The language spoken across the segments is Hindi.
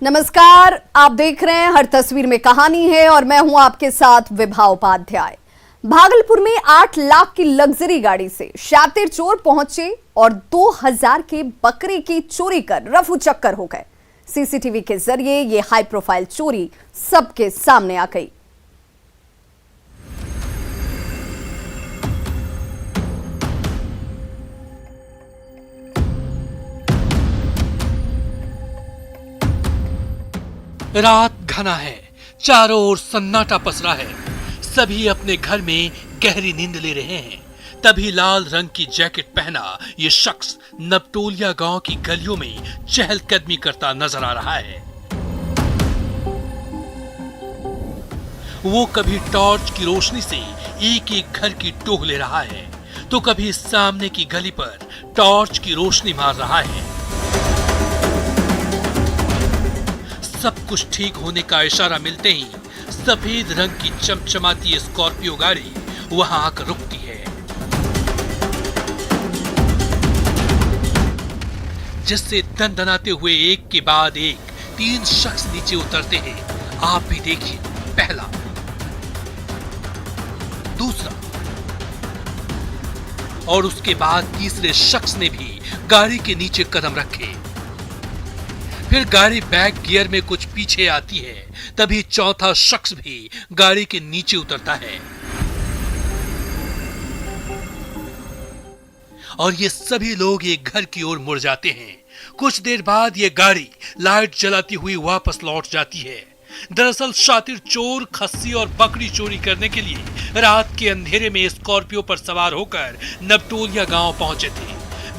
नमस्कार, आप देख रहे हैं हर तस्वीर में कहानी है और मैं हूं आपके साथ विभा उपाध्याय। भागलपुर में 8 लाख की लग्जरी गाड़ी से शातिर चोर पहुंचे और 2000 के बकरे की चोरी कर रफू चक्कर हो गए। सीसीटीवी के जरिए ये हाई प्रोफाइल चोरी सबके सामने आ गई। रात घना है, चारों ओर सन्नाटा पसरा है। सभी अपने घर में गहरी नींद ले रहे हैं। तभी लाल रंग की जैकेट पहना ये शख्स नबटोलिया गांव की गलियों में चहलकदमी करता नजर आ रहा है। वो कभी टॉर्च की रोशनी से एक एक घर की टोह ले रहा है, तो कभी सामने की गली पर टॉर्च की रोशनी मार रहा है। सब कुछ ठीक होने का इशारा मिलते ही सफेद रंग की चमचमाती स्कॉर्पियो गाड़ी वहां आकर रुकती है, जिससे दनदनाते हुए एक के बाद एक 3 शख्स नीचे उतरते हैं। आप भी देखिए, पहला, दूसरा और उसके बाद तीसरे शख्स ने भी गाड़ी के नीचे कदम रखे। फिर गाड़ी बैक गियर में कुछ पीछे आती है। तभी चौथा शख्स भी गाड़ी के नीचे उतरता है और ये सभी लोग एक घर की ओर मुड़ जाते हैं। कुछ देर बाद ये गाड़ी लाइट जलाती हुई वापस लौट जाती है। दरअसल शातिर चोर खस्सी और बकरी चोरी करने के लिए रात के अंधेरे में स्कॉर्पियो पर सवार होकर नबटोलिया गांव पहुंचे थे,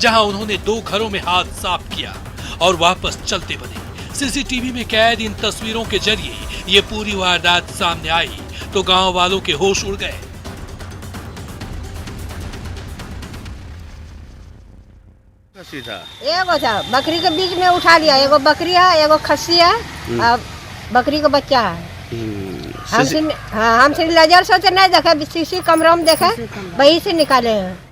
जहां उन्होंने 2 घरों में हाथ साफ किया और वापस चलते बने। सीसीटीवी में कैद इन तस्वीरों के जरिए ये पूरी वारदात सामने आई तो गांव वालों के होश उड़ गए। एगो था बकरी के बीच में उठा लिया, एगो बकरी है, एगो खस्सी है और बकरी का बच्चा है। हमसे नजर से नहीं देखा, सीसी कैमरा में देखा, वही से निकाले हैं।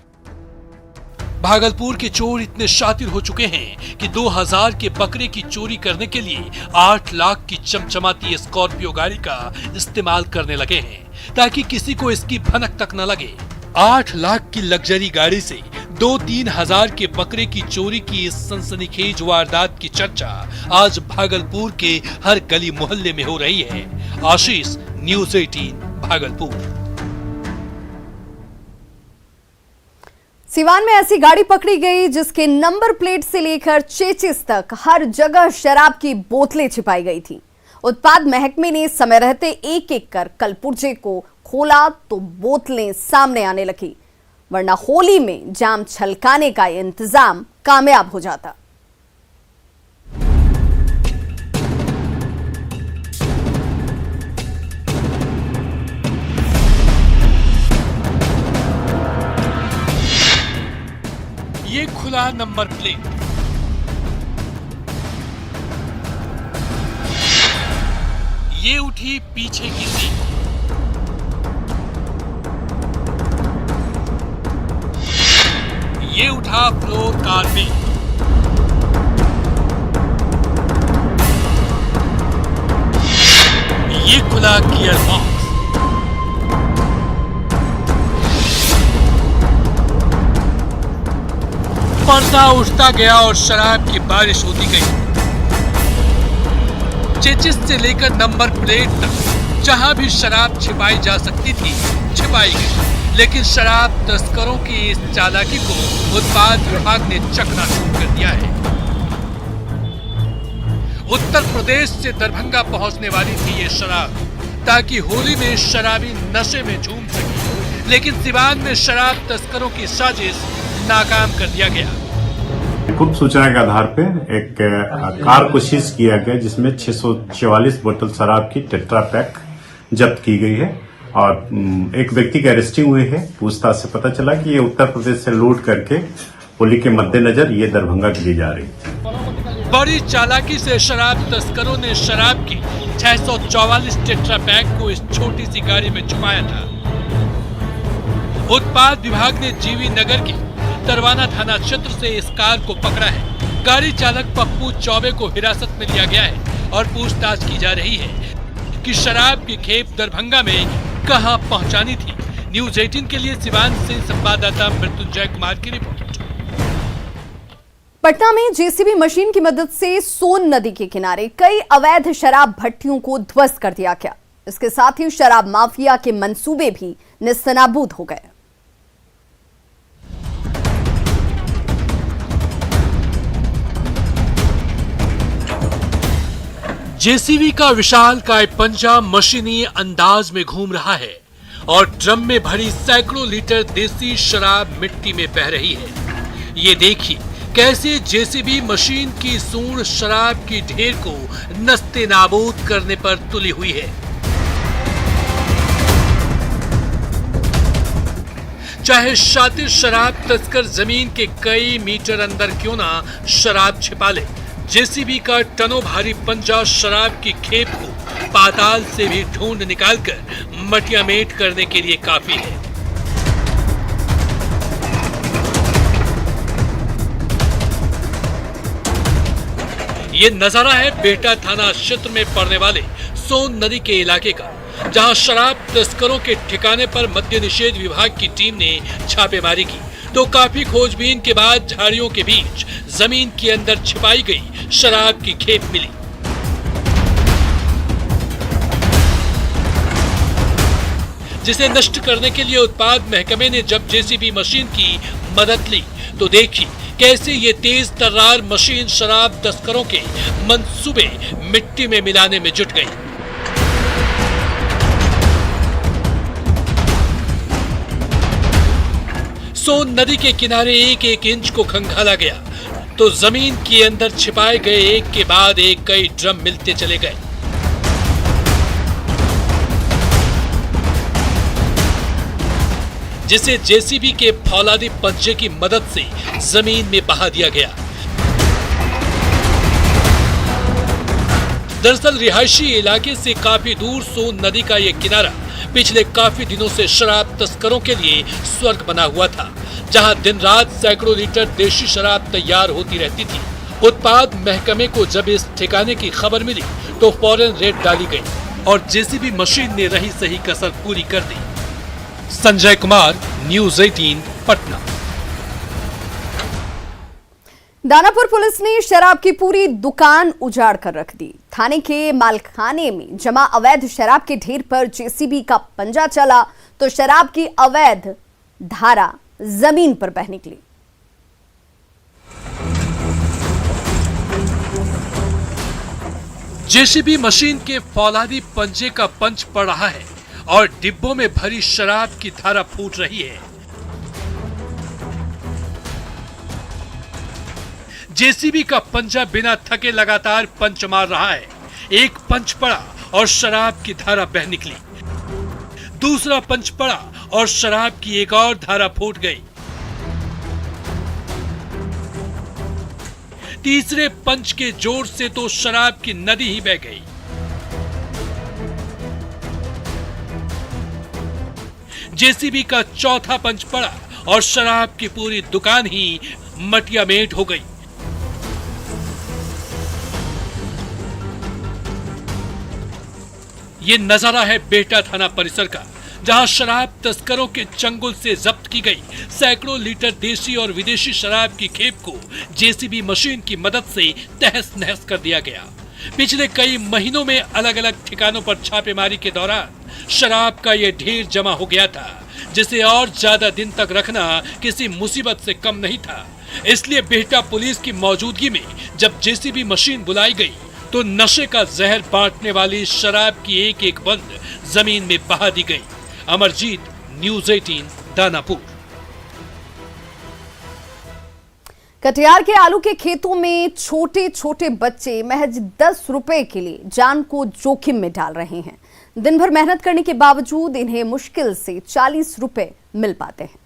भागलपुर के चोर इतने शातिर हो चुके हैं कि 2000 के बकरे की चोरी करने के लिए 8 लाख की चमचमाती स्कॉर्पियो गाड़ी का इस्तेमाल करने लगे हैं, ताकि किसी को इसकी भनक तक न लगे। 8 लाख की लग्जरी गाड़ी से 2-3 हजार के बकरे की चोरी की इस सनसनीखेज वारदात की चर्चा आज भागलपुर के हर गली मोहल्ले में हो रही है। आशीष, न्यूज़ 18 भागलपुर। सिवान में ऐसी गाड़ी पकड़ी गई जिसके नंबर प्लेट से लेकर चेचिस तक हर जगह शराब की बोतलें छिपाई गई थी। उत्पाद महकमे ने समय रहते एक एक कर कलपुर्जे को खोला तो बोतलें सामने आने लगी, वरना होली में जाम छलकाने का इंतजाम कामयाब हो जाता। ये खुला नंबर प्लेट, ये उठी पीछे की सीट, ये उठा फ्लोर कारपेट, ये खुला गियर बॉक्स, पर्दा उठता गया और शराब की बारिश होती गई। चेचिस से लेकर नंबर प्लेट तक जहां भी शराब छिपाई जा सकती थी छिपाई गई, लेकिन शराब तस्करों की इस चालाकी को उत्पाद विभाग ने चकनाचूर कर दिया है। उत्तर प्रदेश से दरभंगा पहुंचने वाली थी ये शराब, ताकि होली में शराबी नशे में झूम सके, लेकिन सिवान में शराब तस्करों की साजिश नाकाम कर दिया गया। गुप्त सूचना के आधार पे एक कार को सीज किया गया, जिसमें 644 बोतल शराब की टेट्रा पैक जब्त की गई है और एक व्यक्ति की अरेस्टिंग हुई है। पूछताछ से पता चला कि ये उत्तर प्रदेश से लूट करके होली के मद्देनजर ये दरभंगा के लिए जा रही थी। बड़ी चालाकी से शराब तस्करों ने शराब की 644 टेट्रा पैक को इस छोटी सी गाड़ी में छुपाया था। उत्पाद विभाग ने जीवी नगर के तरवाना थाना क्षेत्र से इस कार को पकड़ा है। गाड़ी चालक पप्पू चौबे को हिरासत में लिया गया है और पूछताछ की जा रही है कि शराब की खेप दरभंगा में कहां पहुंचानी थी। न्यूज 18 के लिए सिवान से संवाददाता मृत्युंजय कुमार की रिपोर्ट। पटना में जेसीबी मशीन की मदद से सोन नदी के किनारे कई अवैध शराब भट्टियों को ध्वस्त कर दिया गया। इसके साथ ही शराब माफिया के मंसूबे भी निस्तनाबूद हो गए। जेसीबी का विशालकाय पंजा मशीनी अंदाज में घूम रहा है और ड्रम में भरी सैकड़ों लीटर देसी शराब मिट्टी में बह रही है। ये देखिए कैसे जेसीबी मशीन की सूंड शराब की ढेर को नस्ते नाबूद करने पर तुली हुई है। चाहे शातिर शराब तस्कर जमीन के कई मीटर अंदर क्यों ना शराब छिपा ले, जेसीबी का टनों भारी पंजा शराब की खेप को पाताल से भी ढूंढ निकालकर मटियामेट करने के लिए काफी है। ये नजारा है बेहटा थाना क्षेत्र में पड़ने वाले सोन नदी के इलाके का, जहां शराब तस्करों के ठिकाने पर मद्य निषेध विभाग की टीम ने छापेमारी की तो काफी खोजबीन के बाद झाड़ियों के बीच जमीन के अंदर छिपाई गई शराब की खेप मिली। जिसे नष्ट करने के लिए उत्पाद महकमे ने जब जेसीबी मशीन की मदद ली तो देखिए कैसे ये तेज तर्रार मशीन शराब तस्करों के मंसूबे मिट्टी में मिलाने में जुट गई। सोन नदी के किनारे एक एक इंच को खंगाला गया तो जमीन के अंदर छिपाए गए एक के बाद एक कई ड्रम मिलते चले गए। जिसे जेसीबी के फौलादी पंजे की मदद से जमीन में बहा दिया गया। दरअसल रिहायशी इलाके से काफी दूर सोन नदी का यह किनारा पिछले काफी दिनों से शराब तस्करों के लिए स्वर्ग बना हुआ था, जहां दिन रात सैकड़ों लीटर देशी शराब तैयार होती रहती थी। उत्पाद महकमे को जब इस ठिकाने की खबर मिली तो फौरन रेड डाली गई और जेसीबी मशीन ने रही सही कसर पूरी कर दी। संजय कुमार, न्यूज 18 पटना। दानापुर पुलिस ने शराब की पूरी दुकान उजाड़ कर रख दी। थाने के मालखाने में जमा अवैध शराब के ढेर पर जेसीबी का पंजा चला तो शराब की अवैध धारा जमीन पर बह निकली। जेसीबी मशीन के फौलादी पंजे का पंच पड़ रहा है और डिब्बों में भरी शराब की धारा फूट रही है। जेसीबी का पंजा बिना थके लगातार पंच मार रहा है। एक पंच पड़ा और शराब की धारा बह निकली। दूसरा पंच पड़ा और शराब की एक और धारा फूट गई। तीसरे पंच के जोर से तो शराब की नदी ही बह गई। जेसीबी का चौथा पंच पड़ा और शराब की पूरी दुकान ही मटियामेट हो गई। ये नजारा है बेहटा थाना परिसर का, जहां शराब तस्करों के चंगुल से जब्त की गई सैकड़ों लीटर देशी और विदेशी शराब की खेप को जेसीबी मशीन की मदद से तहस नहस कर दिया गया। पिछले कई महीनों में अलग अलग ठिकानों पर छापेमारी के दौरान शराब का यह ढेर जमा हो गया था, जिसे और ज्यादा दिन तक रखना किसी मुसीबत से कम नहीं था। इसलिए बेहटा पुलिस की मौजूदगी में जब जेसीबी मशीन बुलाई गई तो नशे का जहर बांटने वाली शराब की एक एक बंद जमीन में बहा दी गई। अमरजीत, न्यूज 18 दानापुर। कटिहार के आलू के खेतों में छोटे छोटे बच्चे महज 10 रुपए के लिए जान को जोखिम में डाल रहे हैं। दिन भर मेहनत करने के बावजूद इन्हें मुश्किल से 40 रुपए मिल पाते हैं।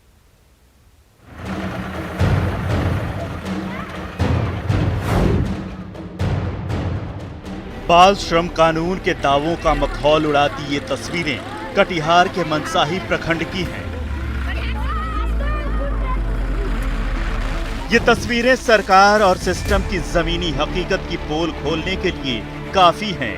बाल श्रम कानून के दावों का मखौल उड़ाती ये तस्वीरें कटिहार के मनसाही प्रखंड की हैं। ये तस्वीरें सरकार और सिस्टम की जमीनी हकीकत की पोल खोलने के लिए काफी हैं।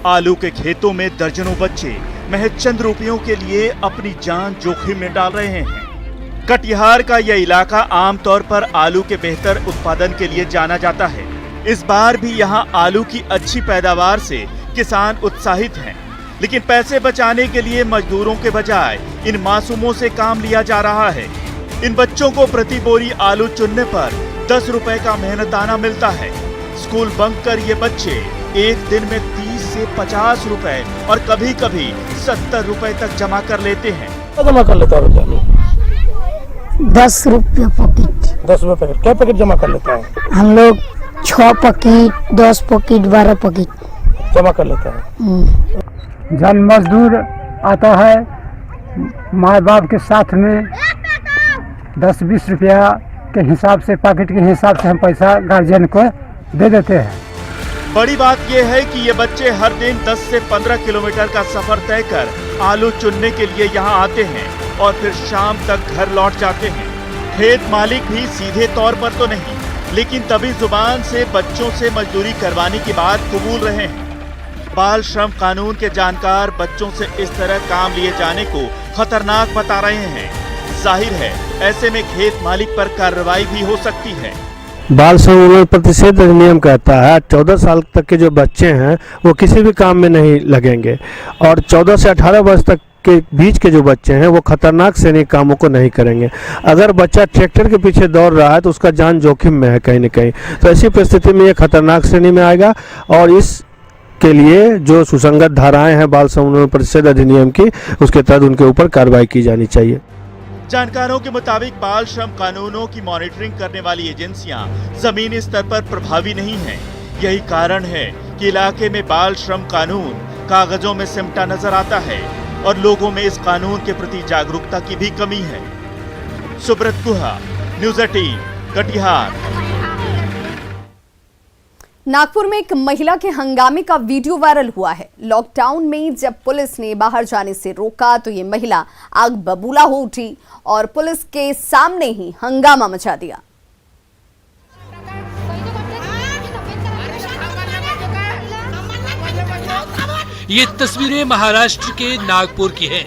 आलू के खेतों में दर्जनों बच्चे महज चंद रुपयों के लिए अपनी जान जोखिम में डाल रहे हैं। कटिहार का यह इलाका आमतौर पर आलू के बेहतर उत्पादन के लिए जाना जाता है। इस बार भी यहाँ आलू की अच्छी पैदावार से किसान उत्साहित हैं, लेकिन पैसे बचाने के लिए मजदूरों के बजाय इन मासूमों से काम लिया जा रहा है। इन बच्चों को प्रति बोरी आलू चुनने पर 10 रुपए का मेहनताना मिलता है। स्कूल बंक कर ये बच्चे एक दिन में 30 से 50 रुपए और कभी कभी 70 रुपए तक जमा कर लेते हैं। जमा कर लेता है 10 रुपये पैकेट। 10 रुपये पैकेट। क्या पैकेट जमा कर लेता है? हम लोग 6 पैकेट, 10 पैकेट, 12 पैकेट जमा कर लेता है। जन मजदूर आता है, माँ बाप के साथ में 10-20 रुपया के हिसाब से, पैकेट के हिसाब से हम पैसा गार्जियन को दे देते हैं। बड़ी बात यह है कि ये बच्चे हर दिन 10 से 15 किलोमीटर का सफर तय कर आलू चुनने के लिए यहाँ आते हैं और फिर शाम तक घर लौट जाते हैं। खेत मालिक भी सीधे तौर पर तो नहीं, लेकिन तभी जुबान से बच्चों से मजदूरी करवाने की बात कबूल रहे हैं। बाल श्रम कानून के जानकार बच्चों से इस तरह काम लिए जाने को खतरनाक बता रहे हैं। जाहिर है ऐसे में खेत मालिक पर कार्रवाई भी हो सकती है। बाल श्रम प्रतिषेध अधिनियम कहता है 14 साल तक के जो बच्चे हैं वो किसी भी काम में नहीं लगेंगे, और 14 से 18 वर्ष तक के बीच के जो बच्चे हैं वो खतरनाक श्रेणी कामों को नहीं करेंगे। अगर बच्चा ट्रैक्टर के पीछे दौड़ रहा है तो उसका जान जोखिम में है कहीं न कहीं, तो ऐसी परिस्थिति में ये खतरनाक श्रेणी में आएगा। और इस के लिए जो सुसंगत धाराएं हैं बाल श्रम प्रतिषेध अधिनियम की, उसके तहत उनके ऊपर कार्रवाई की जानी चाहिए। जानकारों के मुताबिक बाल श्रम कानूनों की मॉनिटरिंग करने वाली एजेंसियां जमीनी स्तर पर प्रभावी नहीं हैं। यही कारण है कि इलाके में बाल श्रम कानून कागजों में सिमटा नजर आता है और लोगों में इस कानून के प्रति जागरूकता की भी कमी है। सुब्रत गुहा, न्यूज़ 18, कटिहार। नागपुर में एक महिला के हंगामे का वीडियो वायरल हुआ है। लॉकडाउन में जब पुलिस ने बाहर जाने से रोका तो ये महिला आग बबूला हो उठी और पुलिस के सामने ही हंगामा मचा दिया। ये तस्वीरें महाराष्ट्र के नागपुर की हैं,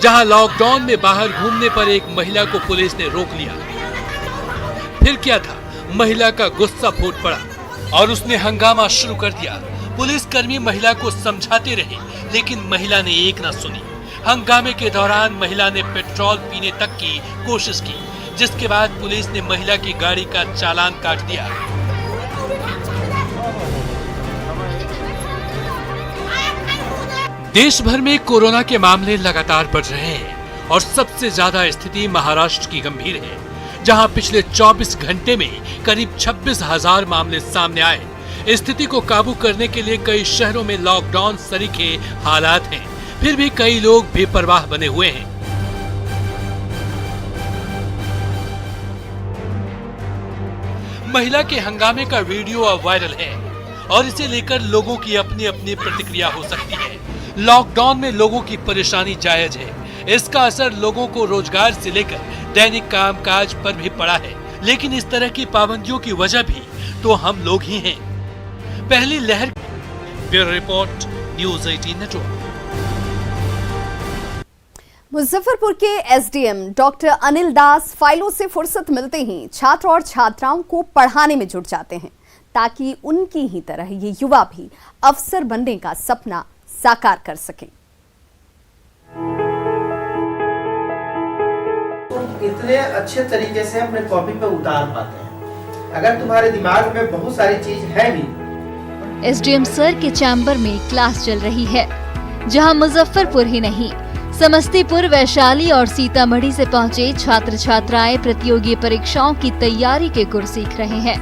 जहां लॉकडाउन में बाहर घूमने पर एक महिला को पुलिस ने रोक लिया। फिर क्या था, महिला का गुस्सा फूट पड़ा और उसने हंगामा शुरू कर दिया। पुलिसकर्मी महिला को समझाते रहे, लेकिन महिला ने एक न सुनी। हंगामे के दौरान महिला ने पेट्रोल पीने तक की कोशिश की, जिसके बाद पुलिस ने महिला की गाड़ी का चालान काट दिया। देश भर में कोरोना के मामले लगातार बढ़ रहे हैं और सबसे ज्यादा स्थिति महाराष्ट्र की गंभीर है, जहां पिछले 24 घंटे में करीब 26,000 मामले सामने आए। स्थिति को काबू करने के लिए कई शहरों में लॉकडाउन सरीखे हालात हैं, फिर भी कई लोग बेपरवाह बने हुए हैं। महिला के हंगामे का वीडियो अब वायरल है और इसे लेकर लोगों की अपनी अपनी प्रतिक्रिया हो सकती है। लॉकडाउन में लोगों की परेशानी जायज है, इसका असर लोगों को रोजगार से लेकर दैनिक कामकाज पर भी पड़ा है, लेकिन इस तरह की पाबंदियों की वजह भी तो हम लोग ही हैं। पहली लहर। Bureau report, news 18 network. Muzaffarpur के एसडीएम डॉक्टर अनिल दास फाइलों से फुर्सत मिलते ही छात्र और छात्राओं को पढ़ाने में जुट जाते हैं, ताकि उनकी ही तरह ये युवा भी अफसर बनने का सपना साकार कर सकें। इतने अच्छे तरीके से अपने कॉपी पे उतार पाते हैं। अगर तुम्हारे दिमाग में बहुत सारी चीज है भी। एसडीएम सर के चैम्बर में क्लास चल रही है, जहां मुजफ्फरपुर ही नहीं समस्तीपुर, वैशाली और सीतामढ़ी से पहुंचे छात्र छात्राएं प्रतियोगी परीक्षाओं की तैयारी के गुर सीख रहे हैं।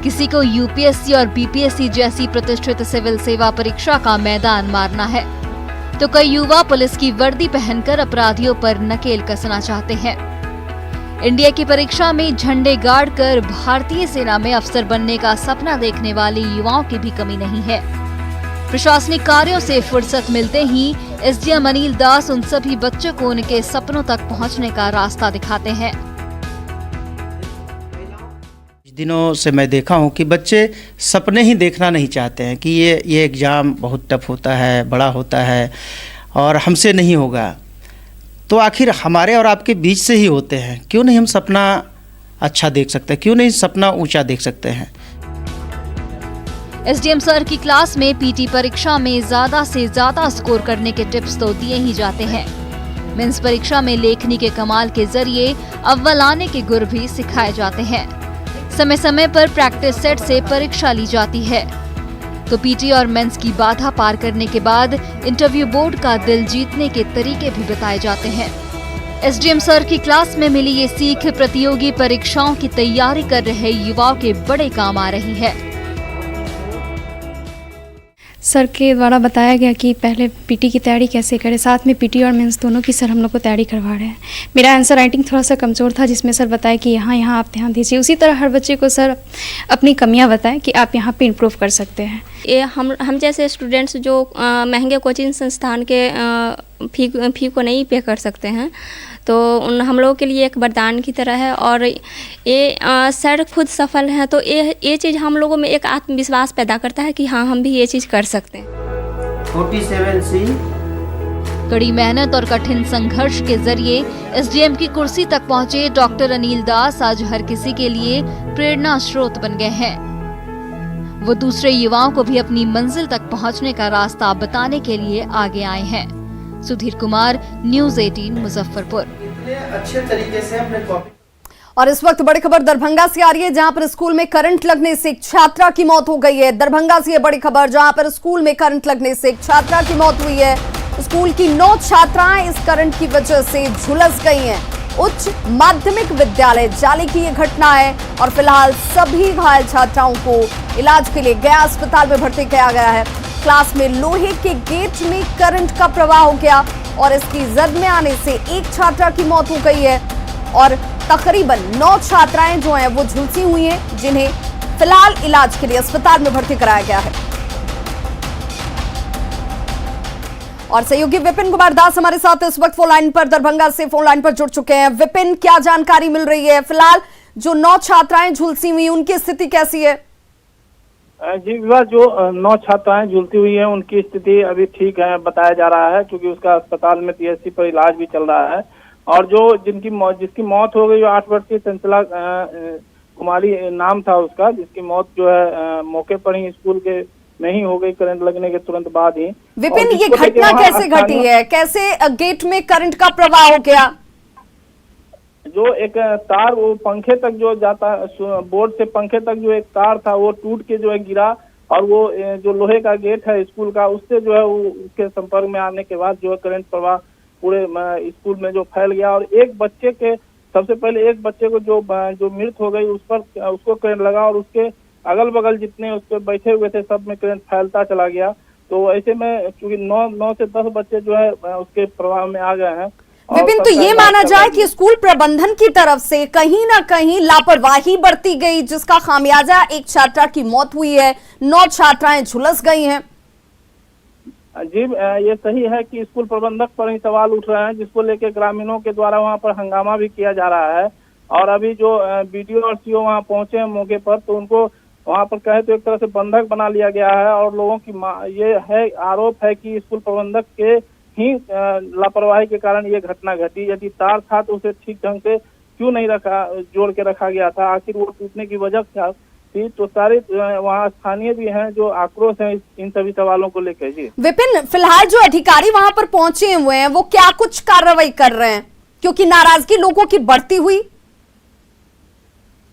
किसी को यूपीएससी और बीपीएससी जैसी प्रतिष्ठित सिविल सेवा परीक्षा का मैदान मारना है, तो कई युवा पुलिस की वर्दी पहनकर अपराधियों पर नकेल कसना चाहते हैं। इंडिया की परीक्षा में झंडे गाड़कर भारतीय सेना में अफसर बनने का सपना देखने वाले युवाओं की भी कमी नहीं है। प्रशासनिक कार्यों से फुर्सत मिलते ही एसडीएम अनिल दास उन सभी बच्चों को उनके सपनों तक पहुंचने का रास्ता दिखाते हैं। दिनों से मैं देखा हूँ कि बच्चे सपने ही देखना नहीं चाहते हैं कि ये एग्ज़ाम बहुत टफ होता है, बड़ा होता है और हमसे नहीं होगा। तो आखिर हमारे और आपके बीच से ही होते हैं, क्यों नहीं हम सपना अच्छा देख सकते हैं, क्यों नहीं सपना ऊंचा देख सकते हैं। एसडीएम सर की क्लास में पीटी परीक्षा में ज्यादा से ज्यादा स्कोर करने के टिप्स तो दिए ही जाते हैं। मेंस परीक्षा में लेखनी के कमाल के जरिए अव्वल आने के गुर भी सिखाए जाते हैं। समय समय पर प्रैक्टिस सेट से परीक्षा ली जाती है। तो पीटी और मेंस की बाधा पार करने के बाद इंटरव्यू बोर्ड का दिल जीतने के तरीके भी बताए जाते हैं। एसडीएम सर की क्लास में मिली ये सीख प्रतियोगी परीक्षाओं की तैयारी कर रहे युवाओं के बड़े काम आ रही है। सर के द्वारा बताया गया कि पहले पीटी की तैयारी कैसे करें, साथ में पीटी और मेंस दोनों की सर हम लोग को तैयारी करवा रहे हैं। मेरा आंसर राइटिंग थोड़ा सा कमज़ोर था, जिसमें सर बताया कि यहाँ आप ध्यान दीजिए। उसी तरह हर बच्चे को सर अपनी कमियां बताएं कि आप यहाँ पे इम्प्रूव कर सकते हैं। ये हम जैसे स्टूडेंट्स जो महंगे कोचिंग संस्थान के फी को नहीं पे कर सकते हैं, तो हम लोगों के लिए एक वरदान की तरह है। और ये सर खुद सफल हैं, तो ये चीज़ हम लोगों में एक आत्मविश्वास पैदा करता है कि हाँ हम भी ये चीज़ कर सकते हैं। 47C कड़ी मेहनत और कठिन संघर्ष के जरिए एसडीएम की कुर्सी तक पहुंचे डॉक्टर अनिल दास आज हर किसी के लिए प्रेरणा स्रोत बन गए हैं। वो दूसरे युवाओं को भी अपनी मंजिल तक पहुंचने का रास्ता बताने के लिए आगे आए हैं। सुधीर कुमार, न्यूज़ 18 मुजफ्फरपुर। इतने अच्छे तरीके से अपने कॉपी। और इस वक्त बड़ी खबर दरभंगा से आ रही है, जहां पर स्कूल में करंट लगने से एक छात्रा की मौत हो गई है। दरभंगा से ये बड़ी खबर, जहां पर स्कूल में करंट लगने से एक छात्रा की मौत हुई है। स्कूल की 9 छात्राएं इस करंट की वजह से झुलस गई हैं। उच्च माध्यमिक विद्यालय जाली की ये घटना है और फिलहाल सभी घायल छात्राओं को इलाज के लिए गया अस्पताल में भर्ती किया गया है। क्लास में लोहे के गेट में करंट का प्रवाह हो गया और इसकी जद में आने से एक छात्रा की मौत हो गई है और तकरीबन 9 छात्राएं जो हैं वो झुलसी हुई हैं, जिन्हें फिलहाल इलाज के लिए अस्पताल में भर्ती कराया गया है। और सहयोगी विपिन कुमार दास हमारे साथ इस वक्त फोन लाइन पर, दरभंगा से फोन लाइन पर जुड़ चुके हैं। विपिन, क्या जानकारी मिल रही है? फिलहाल जो 9 छात्राएं झुलसी हुई उनकी स्थिति कैसी है? जी विवाह, जो 9 छात्राएं झुलती हुई हैं उनकी स्थिति अभी ठीक है बताया जा रहा है, क्योंकि उसका अस्पताल में पीएचसी पर इलाज भी चल रहा है। और जो जिसकी मौत हो गई, 8 वर्षीय चंचला कुमारी नाम था उसका, जिसकी मौत जो है मौके पर ही स्कूल के में ही हो गई करंट लगने के तुरंत बाद ही। विपिन, ये घटना कैसे घटी है? कैसे गेट में करंट का प्रवाह हो गया? जो एक तार वो पंखे तक जो जाता, बोर्ड से पंखे तक जो एक तार था वो टूट के जो है गिरा और वो जो लोहे का गेट है स्कूल का, उससे जो है वो उसके संपर्क में आने के बाद जो है करंट प्रवाह पूरे स्कूल में जो फैल गया। और एक बच्चे के, सबसे पहले एक बच्चे को जो मृत हो गई उसको करंट लगा और उसके अगल बगल जितने उस पर बैठे हुए थे सब में करंट फैलता चला गया। तो ऐसे में चूंकि 9 से 10 बच्चे जो है उसके प्रभाव में आ गए हैं। विपिन, तो ये माना जाए कि स्कूल प्रबंधन की तरफ से कहीं ना कहीं लापरवाही बरती गई, जिसका खामियाजा एक छात्रा की मौत हुई है, 9 छात्राएं झुलस गई हैं। जी, ये सही है कि स्कूल प्रबंधक पर ही सवाल उठ रहे हैं, जिसको लेकर ग्रामीणों के द्वारा वहां पर हंगामा भी किया जा रहा है। और अभी जो बीडीओ और सीओ वहां पहुंचे हैं मौके पर, तो उनको वहां पर कहे तो एक तरह से बंधक बना लिया गया है। और लोगों की ये है आरोप है कि स्कूल प्रबंधक के ही लापरवाही के कारण ये घटना घटी। यदि तार था तो उसे ठीक ढंग से क्यों नहीं जोड़ के रखा गया था, आखिर वो टूटने की वजह क्या थी? तो सारे वहाँ स्थानीय भी हैं जो आक्रोश है इन सभी सवालों को लेकर। जी विपिन, फिलहाल जो अधिकारी वहां पर पहुंचे हुए हैं वो क्या कुछ कार्रवाई कर रहे हैं, क्योंकि नाराजगी लोगों की बढ़ती हुई?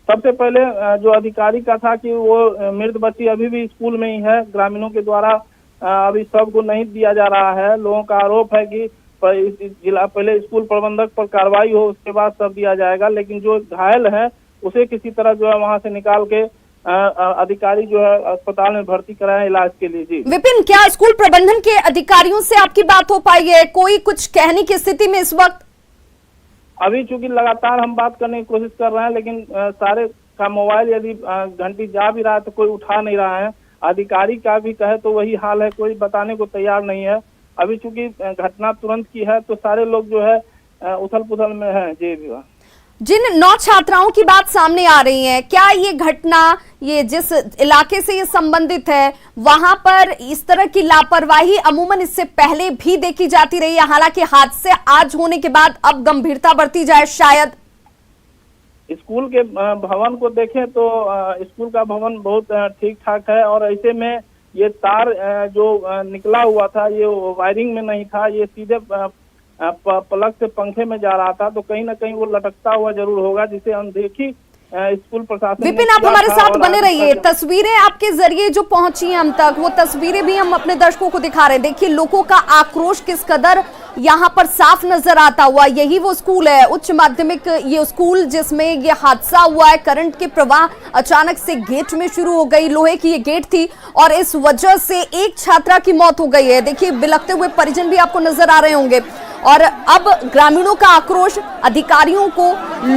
सबसे पहले जो अधिकारी का था कि वो मृत बच्ची अभी भी स्कूल में ही है, ग्रामीणों के द्वारा अभी सबको नहीं दिया जा रहा है। लोगों का आरोप है कि जिला पहले स्कूल प्रबंधक पर कार्रवाई हो, उसके बाद सब दिया जाएगा। लेकिन जो घायल है उसे किसी तरह जो है वहां से निकाल के अधिकारी जो है अस्पताल में भर्ती कराए इलाज के लिए। जी विपिन, क्या स्कूल प्रबंधन के अधिकारियों से आपकी बात हो पाई है? कोई कुछ कहने की स्थिति में इस वक्त? अभी चूंकि लगातार हम बात करने की कोशिश कर रहे हैं, लेकिन सारे का मोबाइल यदि घंटी जा भी रहा है तो कोई उठा नहीं रहा है। अधिकारी का भी कहे तो वही हाल है, कोई बताने को तैयार नहीं है। अभी चूंकि घटना तुरंत की है तो सारे लोग जो है उथल पुथल में हैं। जी विवाह, जिन 9 छात्राओं की बात सामने आ रही है, क्या ये घटना ये जिस इलाके से ये संबंधित है वहां पर इस तरह की लापरवाही अमूमन इससे पहले भी देखी जाती रही है? हालांकि हादसे आज होने के बाद अब गंभीरता बढ़ती जाए शायद। स्कूल के भवन को देखें तो स्कूल का भवन बहुत ठीक ठाक है, और ऐसे में ये तार जो निकला हुआ था ये वायरिंग में नहीं था, ये सीधे प्लग से पंखे में जा रहा था, तो कहीं ना कहीं वो लटकता हुआ जरूर होगा, जिसे अनदेखी स्कूल प्रशासन। विपिन, आप हमारे साथ बने रहिए। तस्वीरें आपके जरिए जो पहुंची हैं हम तक, वो तस्वीरें भी हम अपने दर्शकों को दिखा रहे हैं। देखिए लोगों का आक्रोश किस कदर यहाँ पर साफ नजर आता हुआ। यही वो स्कूल है, उच्च माध्यमिक ये स्कूल जिसमें ये हादसा हुआ है। करंट के प्रवाह अचानक से गेट में शुरू हो गई, लोहे की ये गेट थी और इस वजह से एक छात्रा की मौत हो गई है। देखिए बिलखते हुए परिजन भी आपको नजर आ रहे होंगे और अब ग्रामीणों का आक्रोश, अधिकारियों को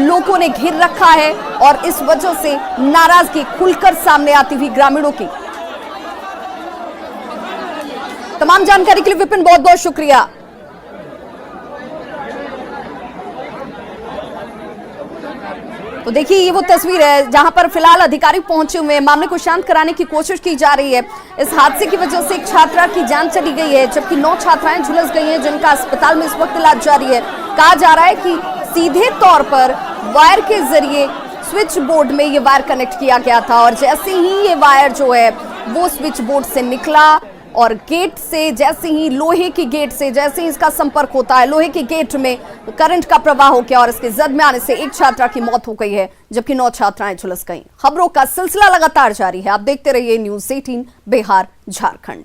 लोगों ने घेर रखा है और इस वजह से नाराजगी खुलकर सामने आती हुई ग्रामीणों की। तमाम जानकारी के लिए विपिन बहुत बहुत शुक्रिया। तो देखिए ये वो तस्वीर है जहां पर फिलहाल अधिकारी पहुंचे हुए हैं, मामले को शांत कराने की कोशिश की जा रही है। इस हादसे की वजह से एक छात्रा की जान चली गई है, जबकि 9 छात्राएं झुलस गई हैं जिनका अस्पताल में इस वक्त इलाज जारी है। कहा जा रहा है कि सीधे तौर पर वायर के जरिए स्विच बोर्ड में ये वायर कनेक्ट किया गया था और जैसे ही ये वायर जो है वो स्विच बोर्ड से निकला और गेट से जैसे ही लोहे की गेट से जैसे ही इसका संपर्क होता है, लोहे के गेट में करंट का प्रवाह हो गया और इसके जद में आने से एक छात्रा की मौत हो गई है, जबकि 9 छात्राएं झुलस गईं। खबरों का सिलसिला लगातार जारी है, आप देखते रहिए न्यूज़ 18 बिहार झारखंड।